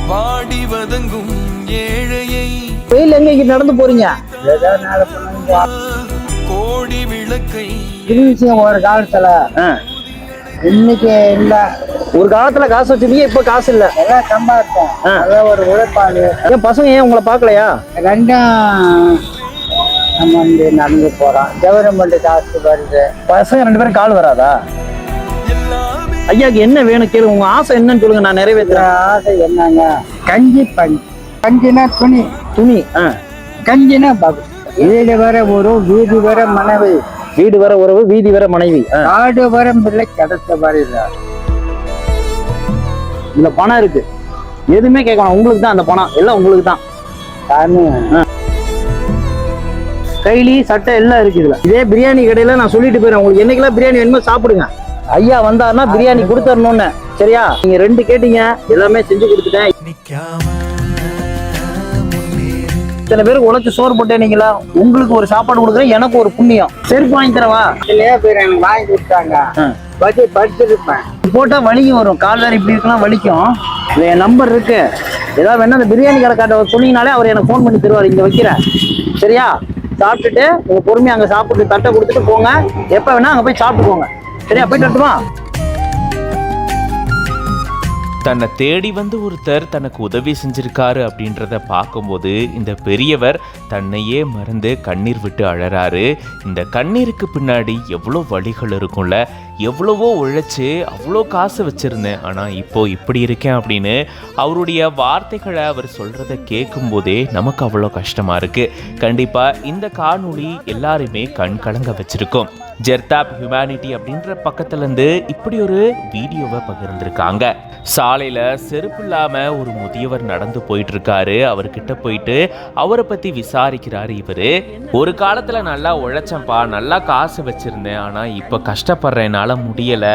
வாடி வதங்கும் ஏழையை வெயில் எங்க நடந்து போறீங்க? கோடி விளக்கை ஒரு காலத்துல இன்னைக்கு இல்ல. ஒரு காலத்துல காசு வச்சிருக்கீங்க, இப்ப காசு இல்ல. எல்லாம் சம்பாதிச்சோம். அதான் ஒரு உழைப்பாளி. என் பசங்க ஏன் உங்களை பாக்கலையா? ரெண்டும் நம்ம வந்து நடந்து போறோம். கவர்மெண்ட் காசு வருது. பசங்க 2 பேரும் கால் வராதா? ஐயாக்கு என்ன வேணும் கேளு. உங்க ஆசை என்னன்னு சொல்லுங்க, நான் நிறைவேற்றுறேன். ஆசை என்னங்க? கஞ்சி கஞ்சினா துணி. கஞ்சினா வீடு வர ஒரு வீதி வர மனைவி. வீடு வர உறவு, வீதி வர மனைவி. காடு வர பிள்ளை கிடைச்ச மாதிரி இல்ல. பணம் இருக்கு, எதுவுமே கேட்கணும். உங்களுக்கு தான் அந்த பணம், எல்லாம் உங்களுக்கு தான். கைலி சட்டை எல்லாம் இருக்கு இதுல. இதே பிரியாணி கடையில நான் சொல்லிட்டு போயிடுறேன், உங்களுக்கு என்னைக்கெல்லாம் பிரியாணி வேணுமோ சாப்பிடுங்க. ஐயா வந்தாருன்னா பிரியாணி கொடுத்துடணும்னு. சரியா? நீங்க 2 கேட்டீங்க, எல்லாமே செஞ்சு கொடுத்துட்டேன். சில பேருக்கு உழைச்சு சோறு போட்டேனீங்களா, உங்களுக்கு ஒரு சாப்பாடு கொடுக்குறேன், எனக்கு ஒரு புண்ணியம். செருப்பு வாங்கி தரவா? இல்லையா பேர் எனக்கு வாங்கி கொடுத்தாங்க. படிச்சிருப்பேன். போட்டா வலிக்கும் வரும், கால் வேற இப்படி இருக்கலாம் வலிக்கும். என் நம்பர் இருக்கு, ஏதாவது வேணா அந்த பிரியாணி கடை காட்ட சொன்னீங்கனாலே அவர் எனக்கு ஃபோன் பண்ணி தருவார். இங்க வைக்கிறேன். சரியா? சாப்பிட்டுட்டு உங்க பொறுமையா அங்க சாப்பிட்டு தட்டை கொடுத்துட்டு போங்க. எப்ப வேணா அங்க போய் சாப்பிட்டு போங்க. சரியா? போயிட்டு வரட்டுமா? தன்னை தேடி வந்து ஒருத்தர் தனக்கு உதவி செஞ்சிருக்காரு அப்படின்றத பார்க்கும்போது இந்த பெரியவர் தன்னையே மறந்து கண்ணீர் விட்டு அழறாரு. இந்த கண்ணீருக்கு பின்னாடி எவ்வளோ வழிகள் இருக்கும்ல. எவ்வளவோ உழைச்சி அவ்வளோ காசு வச்சுருந்தேன், ஆனால் இப்போ இப்படி இருக்கேன் அப்படின்னு அவருடைய வார்த்தைகளை அவர் சொல்கிறத கேட்கும்போதே நமக்கு அவ்வளோ கஷ்டமாக இருக்குது. கண்டிப்பாக இந்த காணொளி எல்லாருமே கண் கலங்க வச்சுருக்கோம். ஜெர்தாப் ஹியூமனிட்டி அப்படின்ற பக்கத்துலேருந்து இப்படி ஒரு வீடியோவை பகிர்ந்திருக்காங்க. சாலையில் செருப்பு இல்லாமல் ஒரு முதியவர் நடந்து போயிட்டு இருக்காரு. அவர்கிட்ட போயிட்டு அவரை பற்றி விசாரிக்கிறாரு இவர். ஒரு காலத்தில் நல்லா உழைச்சேன்ப்பா, நல்லா காசு வச்சுருந்தேன், ஆனால் இப்போ கஷ்டப்படுறேன், முடியலை,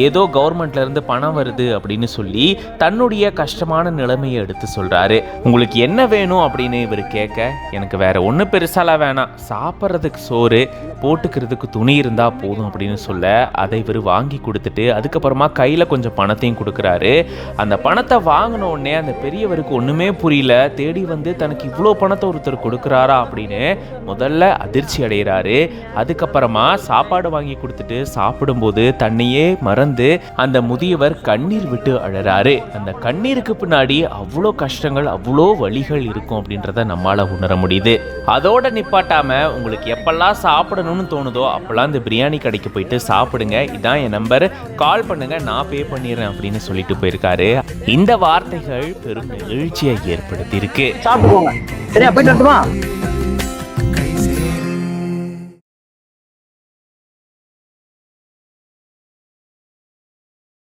ஏதோ கவர்மெண்ட்ல இருந்து பணம் வருது அப்படின்னு சொல்லி தன்னுடைய கஷ்டமான நிலைமையை எடுத்து சொல்றாரு. உங்களுக்கு என்ன வேணும் அப்படின்னு இவர் கேட்க, எனக்கு வேற ஒண்ணு பெருசாலாம் வேணாம், சாப்பிட்றதுக்கு சோறு போட்டுக்கிறதுக்கு துணி இருந்தா போதும் அப்படின்னு சொல்ல அதை இவர் வாங்கி கொடுத்துட்டு அதுக்கப்புறமா கையில கொஞ்சம் பணத்தையும் கொடுக்குறாரு. அந்த பணத்தை வாங்கின உடனே அந்த பெரியவருக்கு ஒண்ணுமே புரியல. தேடி வந்து தனக்கு இவ்வளோ பணத்தை ஒருத்தர் கொடுக்குறாரா அப்படின்னு முதல்ல அதிர்ச்சி அடைகிறாரு. அதுக்கப்புறமா சாப்பாடு வாங்கி கொடுத்துட்டு சாப்பிடும்போது தன்னையே மறந்து அந்த முதியவர் கண்ணீர் விட்டு அழறாரு. அந்த கண்ணீருக்கு பின்னாடி அவ்வளோ கஷ்டங்கள், அவ்வளோ வலிகள் இருக்கும் அப்படின்றத நம்மால உணர முடியுது. அதோட நிப்பாட்டாம உங்களுக்கு எப்பெல்லாம் சாப்பிடணும்னு தோணுதோ அப்பெல்லாம் இந்த பிரியாணி கடைக்கு போயிட்டு சாப்பிடுங்க, இதான் என் நம்பர், கால் பண்ணுங்க, நான் பே பண்ணிடுறேன் அப்படின்னு சொல்லிட்டு போயிருக்காரு. இந்த வார்த்தைகள் பெரும் நெகிழ்ச்சியை ஏற்படுத்தி இருக்கு. சாப்பிட்டு போங்க. சரியா? போயிட்டு வரட்டுமா?